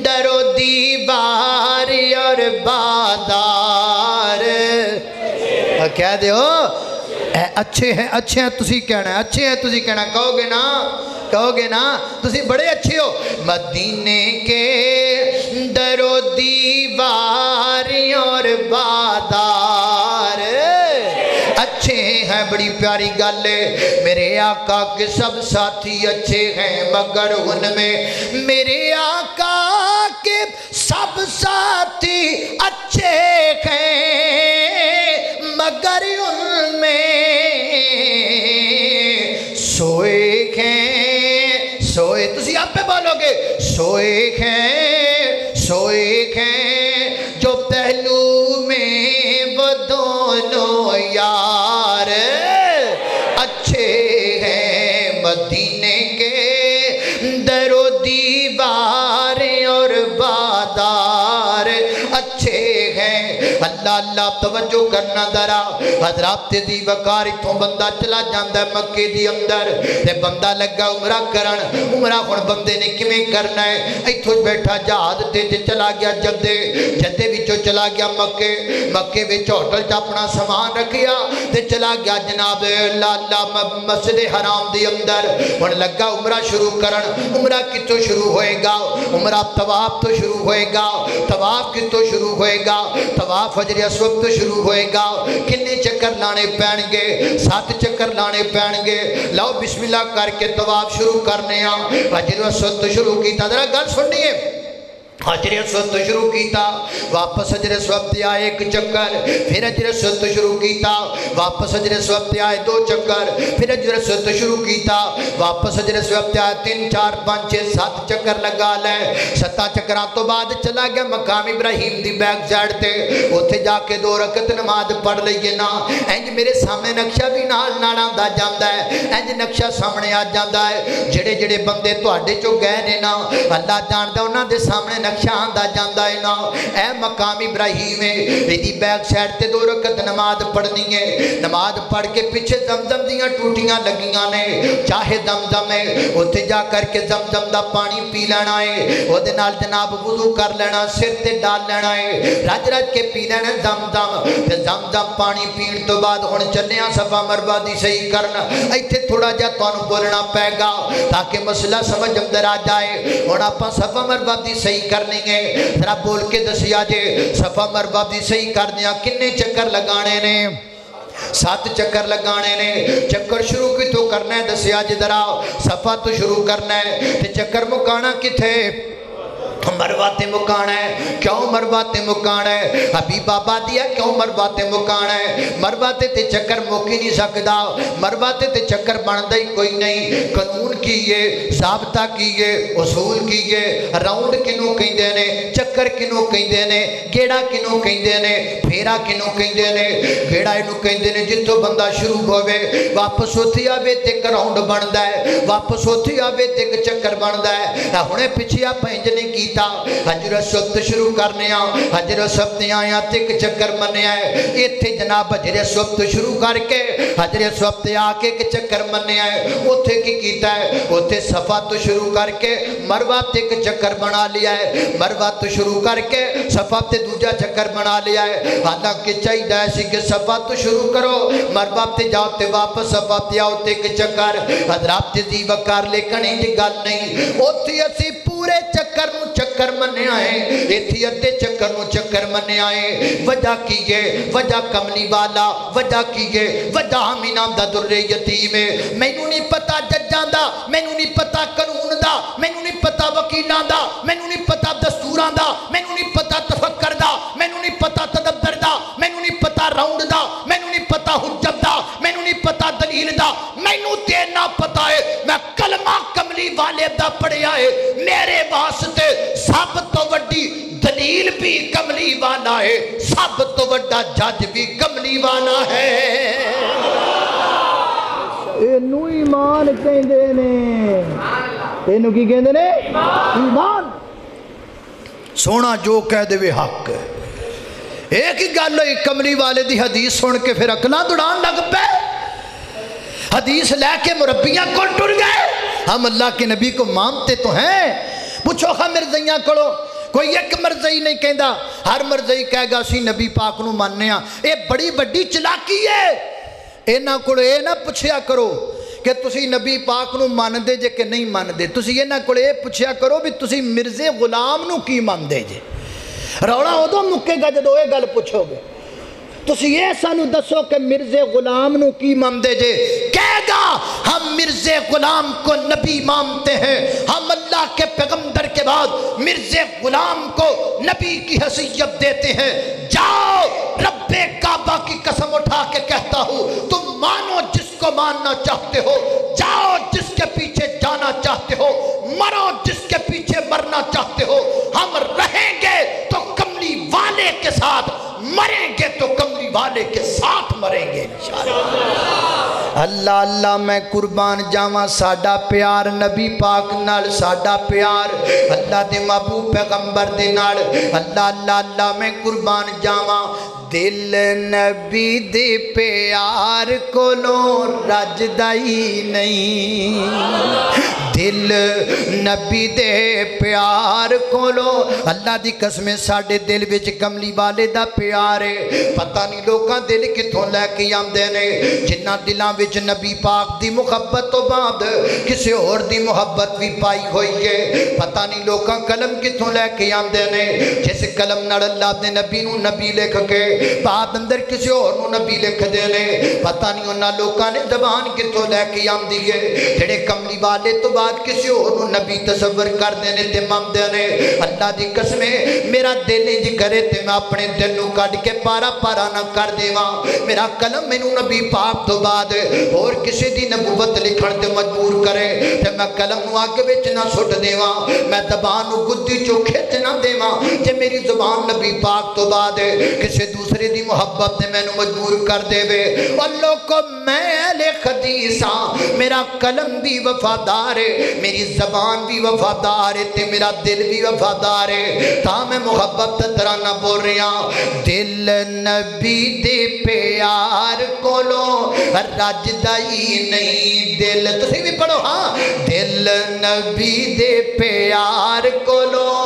दरो दीवार और बाजार कह दो अच्छे हैं, अच्छे हैं तुसी कहना, अच्छे हैं तुसी कहना, कहोगे ना, कहोगे ना, तुसी बड़े अच्छे हो। मदीने के दरो दीवार और बाजार अच्छे हैं, बड़ी प्यारी गल है। मेरे आका के सब साथी अच्छे हैं, मगर उनमें मेरे आका के सब साथी अच्छे हैं, मगर उनमें सोए हैं, सोए तुसी आप पे बोलोगे, सोए हैं, सोए हैं जो पहलू में वो दोनों यार अच्छे हैं, मदीने के दरो दीवार और बाजार अच्छे हैं। अल्लाह अल्लाह तवज्जो करना जरा। हज़रात दी वकार इत्थों बंदा चला जाता है मक्के दी अंदर ते बंदा लगा उमरा करन, उमरा हुण बंदे ने किवें करना है, इत्थों बैठा जहाज ते चला गया जद्दे, जद्दे विचों चला गया मक्के, मक्के विच होटल च अपना समान रखिया ते चला गया जनाब लाला मस्जिद हराम दे अंदर। हुण लगा उमरा शुरू करन, उमरा कितों शुरू होएगा, उमरा तवाफ तो शुरू होएगा, तवाफ कितों शुरू होएगा, तवाफ फजर अस्वद तो शुरू होएगा। किन्ने चक्कर लाने पैणगे, 7 चक्कर लाने पैणगे। लो बिस्मिल्लाह करके तवाफ शुरू करने आ। फजर अस्वद तो शुरू किया, जरा गल सुनिए, हजर अस्वद तो शुरू किया, वापस हजर अस्वद आए 1 चक्कर, फिर हजर अस्वद शुरू किया, वापस हजर अस्वद आए 2 चक्कर, फिर हजर अस्वद शुरू किया, वापस हजर अस्वद आए 3 4 5 6 7 चक्कर लगा ले। 7 चक्करां तो बाद चला गया मकाम इब्राहिम दी बैक साइड ते, उत्थे जाके 2 रकत नमाज पढ़ लईए ना। इंज मेरे सामने नक्शा भी नाल नाल आंदा जांदा है, इंज नक्शा सामने आ जांदा है। जेड़े जेड़े बंदे तुहाडे चों गए ने ना, अल्लाह जानदा उन्हां दे सामने नक्शा आंदा जांदा है ना। ए मकाम इब्राहिम है, इहदी बैक साइड ते 2 रकत नमाज पढ़नी है। नमाज पढ़ के पीछे जमजम दीयां टूटियां लगियां ने, चाहे जमजम है उत्थे जा करके जमजम दा पानी पी लेना है, ओहदे नाल जनाब वुजू कर लेना, सिर ते डाल लेना है, रज रज के पी लेना जमजम। ते जमजम पानी पीण तो बाद हुण चलिया सफा मरवा दी सही करन। इत्थे थोड़ा जिहा तुहानूं बोलना पैगा ताकि मसला समझ अंदर आ जाए। हुण आपां सफा मरवा दी सही करनी है, जरा बोल के दसिया जे सफा मरवा दी सही करदियां किन्ने चक्कर लगाने ने? 7 चक्कर लगाने ने। चक्कर शुरू कितों करना है दसिया जे जरा, सफा तो शुरू करना है ते चक्कर मुकाना किथे? मरवा ते मुकाना है। क्यों मरवा ते मुकाना है? हबीबा बादिया क्यों मरवा ते मुकाना है? मरवा ते चक्कर मुक ही नहीं सकता, मरवा ते चक्कर बनता ही कोई नहीं। कानून की है, ज़ाबता की है, उसूल की है। राउंड किनू कहते ने, चक्कर किनू कहते ने, गेड़ा किनू कहते ने, फेरा किनू कहते ने। गेड़ा इनू कहते ने जिथों बंदा शुरू होवे वापस उत्थे आवे ते एक राउंड बनता है, वापस उत्थे आवे ते एक चक्कर बनता है। हुणे पिछे आप इंज नहीं कीता, हजर सुबत शुरू करने हजर सुबत आया तो एक चक्कर मनिया है। इत्थे जनाब हजर सुबत शुरू करके हजर सुबत आके एक चक्कर मनिया है। उत्थे की कीता है? उत्थे सफा तो शुरू करके मरवा ते एक चक्कर बना लिया है, मरवा तो शुरू करके सफा ते दूजा चक्कर बना लिया है। हालांकि चाहिए सी कि सफा तो शुरू करो, मरवा ते जाओ ते वापस सफा ते आओ ते एक चक्कर। हजरात जी वकार लेकिन इंज गल नहीं, उत्थे असी पूरे चक्कर नूं चक्कर मन्निया है, इत्थे अद्धे चक्कर नूं चक्कर मन्निया है। वजह की है? वजह कमली वाला, वजह की है? वजह हम इनाम दा दुर्रे यतीम है। मैनू नहीं पता जज्जां दा, मैनू नहीं पता कानून दा, मैनू नहीं पता वकीलां दा, मैनू नहीं पता दस्तूरां दा, मैनू नहीं पता तफक्कर दा, मैनू नहीं पता तदब्बर दा, मैनू नहीं पता राउंड दा, मैनू नहीं पता हुज्जत दा, मैनू नहीं पता दलील दा। मैनू ते ना पता है, मैं कलमा कमली वाले दा पढ़िया है। मेरे वास्ते सब तो वड्डी दलील भी कमली वाला है, सब तो वड्डा जज भी कमली वाला है। इनू ईमान कहंदे ने, इनू की कहंदे ने? ईमान। सोना जो कह देवे हक। एक ही गल हुई, कमली वाले दी हदीस सुन के फिर अकलां दौड़ान लग पे। हदीस लैके मुरब्बियां को टुर गए। हम अल्लाह के नबी को मानते तो हैं, पूछो हम मरज़इयां कोलों कोई एक मरज़ई नहीं कहता, हर मरज़ई कहेगा असी नबी पाक नूं मानने आ। ये बड़ी वड्डी चलाकी है। इन्हां कोल ये ना पुछया करो कि तुसी नबी पाक नूं मानदे जे कि नहीं मानदे, तुसी इन्हां कोल ये पुछया करो भी तुसी मिर्ज़े गुलाम नूं की मानदे जे। रौला उदों मुक्केगा जदों ये गल पुछोगे। तुसी ये सानू दसो कि मिर्ज़े गुलाम नू की मानदे जे? कहेगा हम मिर्ज़े गुलाम को नबी मानते हैं, हम अल्लाह के पैगंबर के बाद मिर्ज़े गुलाम को नबी की हैसियत देते हैं। जाओ रब्बे काबा की कसम उठा के कहता हूँ, तुम मानो जिसको मानना चाहते हो, जाओ जिसके पीछे जाना चाहते हो, मरो जिसके पीछे मरना चाहते हो। हम रहेंगे तो कमली वाले के साथ, मरेंगे तो कमली वाले के साथ मरेंगे इंशाअल्लाह। अल्लाह अल्लाह मैं कुर्बान जावा साडा प्यार नबी पाक नाल, साडा प्यार अल्लाह दे महबूब पैगंबर दे नाल। अल्लाह अल्लाह अल्लाह मैं कुर्बान जावा। दिल नबी दे प्यार कोलों रजदा ही नहीं, दिल नबी दे प्यार कोलों। अल्लाह दी कसमें साडे दिल विच कमली वाले दा प्यार है। पता नहीं लोकां दिल किथों लैके आंदे ने, जिन्हां दिलां विच नबी पाक दी मुहब्बत तो बाद किसी होर दी मुहब्बत भी पाई हुई है। पता नहीं लोकां कलम किथों लैके आंदे ने, जिस कलम नाल अल्लाह दे नबी नूं नबी लिख के बाद अंदर किसी होर नूं नबी लिखदे ने। पता नहीं उन्हां लोकां ने ज़बान किथों लैके आंदी है, जिहड़े कमली वाले तो बाद किसी होर नूं नबी तसव्वुर करदे ने ते मनदे ने। अल्लाह दी कसमें मेरा दिल इंज करे ते मैं अपने दिल नूं कढ के पारा पारा ना कर देवां। मेरा कलम मैनूं नबी पाक तो बाद होर किसी दी नबूवत लिखण ते मजबूर करे ते मैं कलम नूं अग विच ना सुट देवां, मैं ज़बान नूं गुद्दी चों खिच ना देवां। जे मेरी ज़बान नबी पाक तो बाद किसी दूसरे दी मुहब्बत ने मैनूं मजबूर कर देवे। और लोगों मैं अहले हदीस हां, मेरा कलम भी वफादार है, मेरी ज़बान भी वफादार है ते मेरा दिल भी वफादार है। तां मैं मुहब्बत तरह ना बोल रहा। दिल नबी दे प्यार कोलों रजदा ही नहीं, दिल तुसीं भी पढ़ो हाँ, दिल नबी दे प्यार कोलों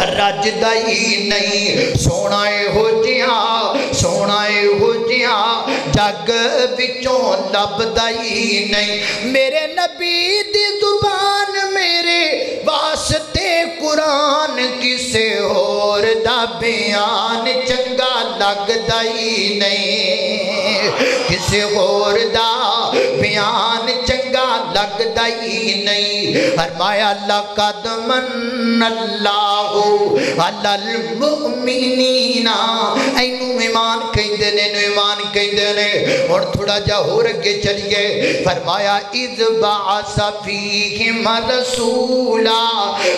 रजदा ही नहीं। सोना हो जिया, सोना हो जिया जग विचों लभदा ही नहीं। मेरे नबी दी जुबान मेरे वास्ते कुरान, किसे होर दा बयान चंगा लगदा ही नहीं, किसे होर दा बयान चंगा लगदा ही नहीं। फरमाया लक़द मन्नल्लाहु अलल मुमिनीना, इनू ईमान कहंदे ने, ईमान कहंदे ने। और थोड़ा जा होर अगे चलिए, फरमाया इज़ बअसा फीहिम रसूला,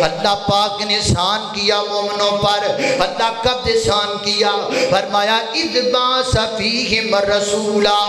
अल्लाह पाक ने एहसान किया मोमिनों पर। अल्लाह कब एहसान किया? फरमाया इज़ बअसा फीहिम रसूला,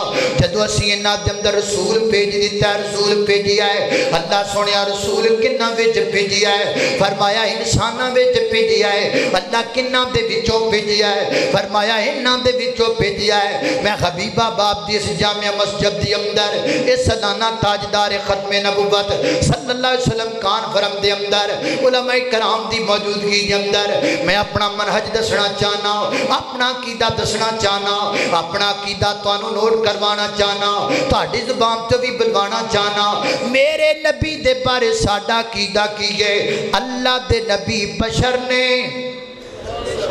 जदों असीं इन्हां दे अंदर रसूल भेज दिता, रसूल भेजिया है। अल्लाह सुनिया रसूल किन्ना विच भेजिया है? फरमाया इंसानां विच भेजिया है। अल्लाह किन्ना दे विचों भेजिया है? फरमाया इन्हां दे विचों भेजिया है। मैं हबीबाबाद दी इस जामिया मस्जिद दे अंदर इस सलाना ताजदार खत्मे नबुव्वत सल्लल्लाहु अलैहि वसल्लम कॉन्फ्रेंस दे अंदर उलमा कराम दी मौजूदगी दे अंदर मैं अपना मनहज दसना चाहना, अपना अकीदा दसना चाहना, अपना अकीदा तुहानू नोट करवाना चाहना, तुहाडी ज़ुबान तो भी बुलवाना चाहना। मेरे नबी दे बारे साडा अकीदा की है? अल्लाह दे नबी बशर ने।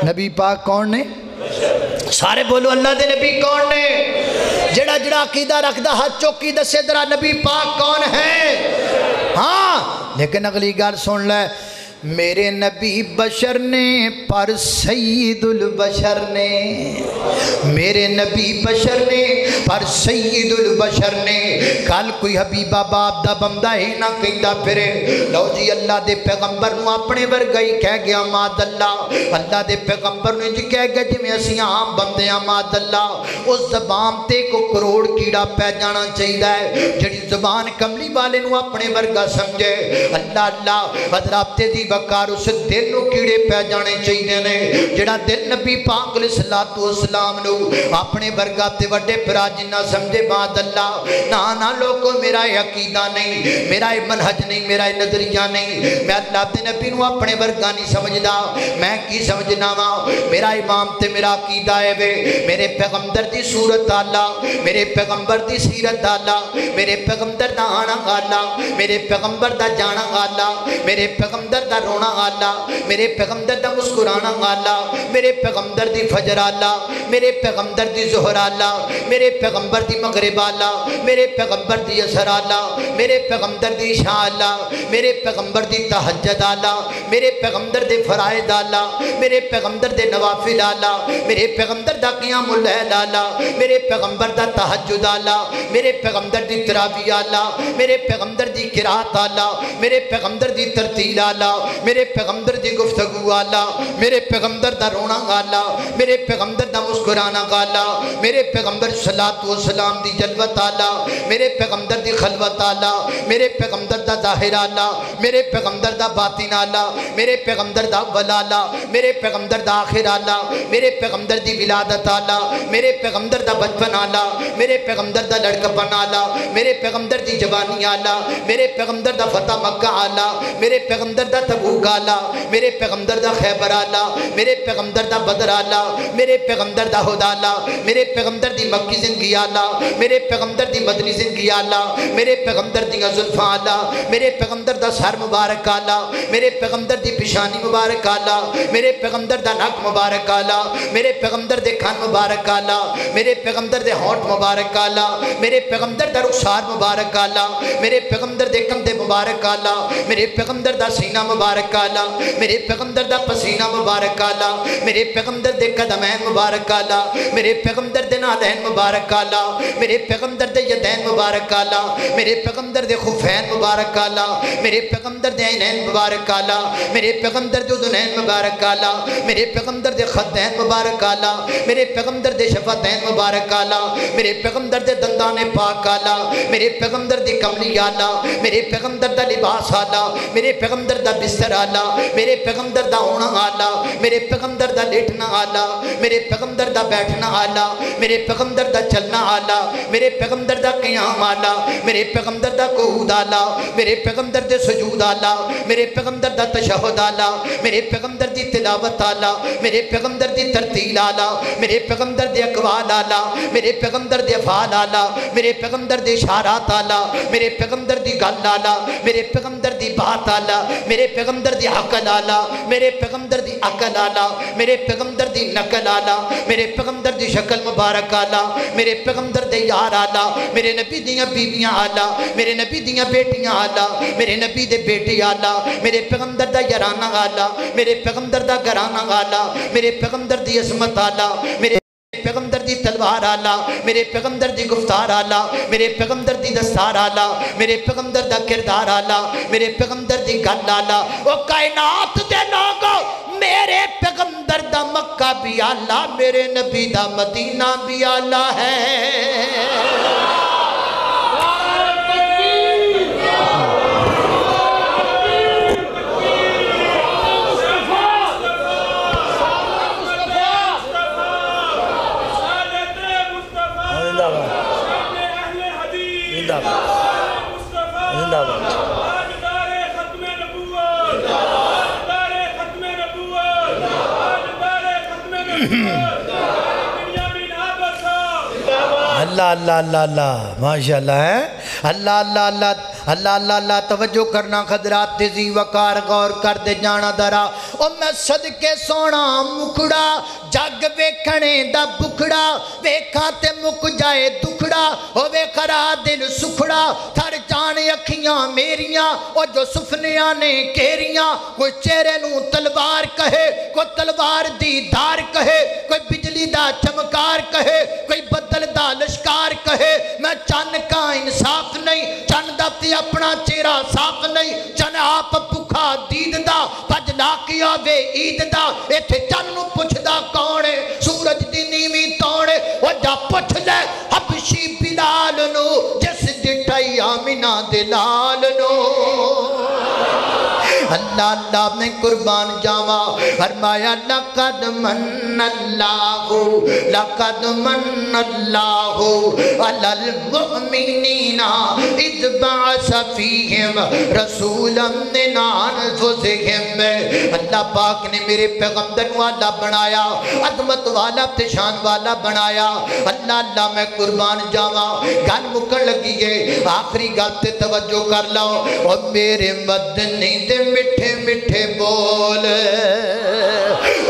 नबी पाक कौन ने? सारे बोलो अल्लाह दे नबी कौन ने? जड़ा जड़ा अकीदा रखदा हाथ चौकी दसे जरा नबी पाक कौन है? हाँ, लेकिन अगली गल सुन ले, मेरे नबी बशर ने पर सैयदुल बशर ने, मेरे नबी बशर ने पर सैयदुल बशर ने। कल कोई हबीबा बाप दा बंदा ही ना कहता फिरे लो जी अल्लाह दे पैगंबर नूं अपने वर्गा ही कह गया मादल्ला, अल्लाह दे पैगंबर नूं इंज कह गया जिवें असीं आम बंदे आ मादल्ला। उस ज़बान ते को करोड़ कीड़ा पै जाना चाहिए है जिहड़ी ज़बान कमली वाले नूं अपने वर्गा समझे। अल्लाह अल्लाह हज़रात दी वकार उस दिल नूं कीड़े पै जाने चाहिए ने जिहड़ा दिल नबी पाक अलैहिस्सलातु वस्सलाम नूं अपने वर्गा ते वड्डे भरा जिन्ना समझे। मादल्ला ना ना लोगों मेरा ये अकीदा नहीं, मेरा ये मनहज नहीं, मेरा ये नजरिया नहीं, मैं अल्लाह दे नबी नूं अपने वर्गा नहीं समझदा। मैं की समझना वा? मेरा इमाम ते मेरा अकीदा है वे मेरे पैगंबर दी सूरत आला, मेरे पैगंबर दी सीरत आला, मेरे पैगंबर दा आना आला, मेरे पैगंबर दा जाना आला, मेरे पैगंबर दा रोना आला, मेरे पैगंबर दा मुस्कुराना आला, मेरे पैगंबर दी फजर आला, मेरे पैगंबर दी ज़ोहर आला, मेरे पैगंबर दी मगरिब आला, मेरे पैगंबर दी असर आला, मेरे पैगंबर दी इशा आला, मेरे पैगंबर दी तहज्जुद आला, मेरे पैगंबर दे फराइद आला, मेरे पैगंबर दे नवाफिल आला, मेरे पैगंबर दा क़ियामुल लैल आला, मेरे पैगंबर दा तहज्जुद आला, मेरे पैगंबर दी तरावी आला, मेरे पैगंबर दी किरात आला, मेरे पैगंबर दी तरतील आला, मेरे पैगंबर दी गुफ्तगू आला, मेरे पैगंबर दा रोना आला, मेरे पैगंबर दा मुस्कुराना आला, मेरे पैगंबर सलातो व सलाम दी जलवत आला, मेरे पैगंबर दी खलवत आला, मेरे पैगंबर दा ज़ाहिर आला, मेरे पैगंबर दा बातिन आला, मेरे पैगंबर दा अव्वल आला, मेरे पैगंबर दा आखिर आला, मेरे पैगंबर दी विलादत आला, मेरे पैगंबर दा बचपन आला, मेरे पैगंबर दा लड़कपन आला, मेरे पैगंबर दी जवानी आला, मेरे पैगंबर दा फतह मक्का आला, मेरे पैगंबर दा तबूक आला, मेरे पैगंबर दा खैबर आला, मेरे पैगंबर दा बदर आला, मेरे पैगंबर दा हुदा आला, मेरे पैगंबर दी मक्की ज़िंदगी आला, मेरे पैगंबर दी मदनी ज़िंदगी आला, मेरे पैगंबर दी ज़ुल्फ़ां आला, मेरे पैगंबर दा सर मुबारक आला, मेरे पैगंबर दी पेशानी मुबारक आला, मेरे पैगंबर दा नक मुबारक आला, मेरे पैगंबर दे कान मुबारक आला, मेरे पैगंबर दे होंठ मुबारक आला, मेरे पैगंबर दा रुखसार मुबारक आला, मेरे पैगंबर दे कंधे मुबारक आला, मेरे पैगंबर दा सीना मुबारक आला, मेरे पैगंबर दा पसीना मुबारक आला, मेरे पैगंबर दे कदमैन मुबारक आला, मेरे पैगंबर दे नादैन मुबारक आला, मेरे पैगंबर दे यदैन मुबारक आला, मेरे पैगंबर दे खुफैन मुबारक आला, मेरे पैगंबर दे ऐनैन मुबारक आला, मेरे पैगंबर दे उज़ुनैन मुबारक आला, मेरे पैगंबर दे खद्दैन मुबारक आला, मेरे पैगंबर दे शफ़तैन मुबारक आला, मेरे पैगंबर दे दंदाने पाक आला, मेरे पैगंबर दी कमली आला, मेरे पैगंबर दा लिबास आला, मेरे पैगंबर दा बिस्तर आला, मेरे पैगंबर दा होना आला, मेरे पैगंबर दा लेटना आला, मेरे पैगंबर दा बैठना आला, मेरे पैगंबर दा चलना आला, मेरे पैगंबर दा क़याम आला, मेरे पैगंबर दा कुऊद आला, मेरे पैगंबर दे सुजूद आला, मेरे पैगंबर दा तशहुद आला, मेरे पैगंबर दी तिलावत आला, मेरे पैगंबर दी तरतील आला, मेरे पैगंबर दे अक़वाल आला, मेरे पैगंबर दे अफ़ाल आला, मेरे पैगंबर दे इशारात आला, मेरे पैगंबर दी गल आला, मेरे पैगंबर दी बात आला, मेरे پیغمبر دی عقل آلا، میرے پیغمبر دی عقل آلا، میرے پیغمبر دی نقل آلا، میرے پیغمبر دی شکل مبارک آلا، میرے پیغمبر دے یار آلا، میرے نبی دیاں بیویاں آلا، میرے نبی دیاں بیٹیاں آلا، میرے نبی دے بیٹے آلا، میرے پیغمبر دا یارانہ آلا، میرے پیغمبر دا گرانہ آلا، میرے پیغمبر دی عظمت آلا، میرے پیغمبر دی تلوار آلا، میرے پیغمبر دی گفتار آلا، میرے پیغمبر دی دستار آلا، میرے پیغمبر دا کردار آلا، میرے پیغمبر دی گل آلا۔ او کائنات دے لوگو، میرے پیغمبر دا مکہ بھی آلا، میرے نبی دا مدینہ بھی آلا ہے۔ اللہ اللہ اللہ اللہ ماشاءاللہ ہے، اللہ اللہ اللہ اللہ اللہ اللہ توجہ کرنا خضرات ذی وقار غور کر دے جانا درا۔ او میں صدقے سونا مکھڑا جگ ویکھنے دا بکھڑا، ویکھاں تے مک جائے دکھڑا، ہووے کرا دل سکھڑا، تھر جانے اکھیاں میریاں، او جو سفنیاں نے کیریاں، کوئی چہرے نو تلوار کہے، کوئی تلوار دی دھار کہے، کوئی بجلی دا چمکار کہے، کوئی بدل دا لشکار کہے، میں چن کا انصاف نہیں، چن دا تے اپنا چہرہ صاف نہیں، چن آپ بکھا دید دا پج لا کیا وے عید دا، ایتھے چن نو پوچھ دا کونے سورج دی نیوی توڑے، وہ جا پوچھ لے حبشی بلال نو جس ڈٹائی آمینہ دلال نو۔ اللہ اللہ میں قربان جاوا، فرمایا لقد من اللہ لقد من اللہ علی المؤمنین اذ بعث فیہم رسولا من انفسہم۔ اللہ پاک نے میرے پیغمبر والا بنایا، عظمت والا تشان والا بنایا۔ اللہ اللہ میں قربان جاوا، گل مکن لگی ہے، آخری گل تے توجہ کر لاؤ۔ اور میرے مدنی دے مٹھے مٹھے بول،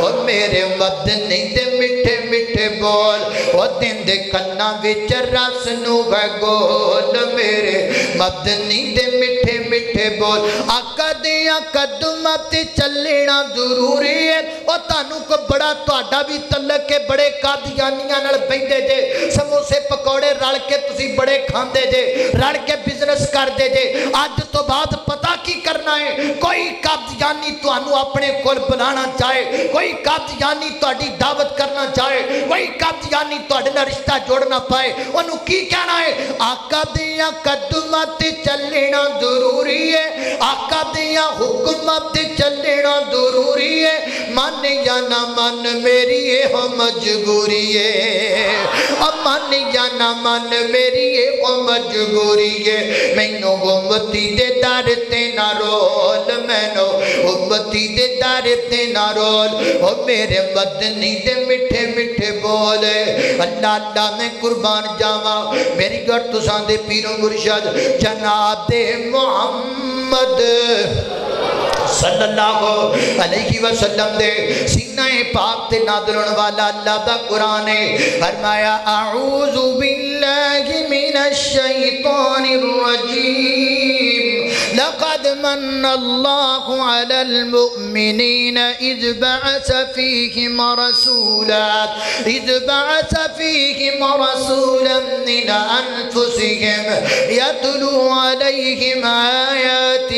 اور میرے مدنی دے مٹھے مٹھے بول، اور دن دے کنا وچ رس نو ہے گول، میرے مدنی دے مٹھے مٹھے بول۔ آقا دیاں قدمات چلنا ضروری ہے، اور تانو کو بڑا تہاڈا بھی تعلق کے بڑے قادیانیاں نال بیندے جے، سموسے پکوڑے رل کے تسی بڑے کھاندے جے، رل کے بزنس کر دے جے۔ اج تو بعد پتہ کی کرنا ہے، کوئی قادیانی تانوں اپنے کول بلانا چاہے، کوئی قادیانی تہاڈی دعوت کرنا چاہے، کوئی قادیانی تہاڈے نال رشتہ جوڑنا پائے، انہوں کی کہنا ہے؟ آقا دیاں قدمات چلنا ضروری ہے، آقا دیاں حکمت چلنا ضروری ہے، من یا نہ من میری یہ مجبوری ہے، من یا نہ من میری یہ مجبوری ہے۔ مینوں امتی دے در تے نہ رول، مینوں امتی دے در تے نہ رول، او میرے مدنی دے مٹھے مٹھے بولے۔ اللہ اللہ میں قربان جاوا، میری گھر تساں دے پیر و مرشد جناب محمد صلی اللہ علیہ وسلم دے سینہ پاک تے نازلن والا اللہ دا قرآن ہے۔ فرمایا اعوذ باللہ من الشیطان الرجیم لقد من اللہ علی المؤمنین اذ بعث فیہم رسولا من انفسہم یتلو علیہم آیاتہ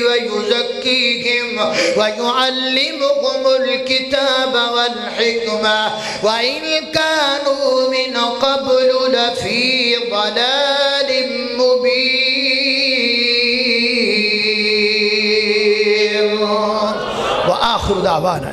ویزکیہم ویعلمہم الکتاب والحکمہ وإن كانوا من قبل لفی ضلال مبین۔ وآخر دعوانا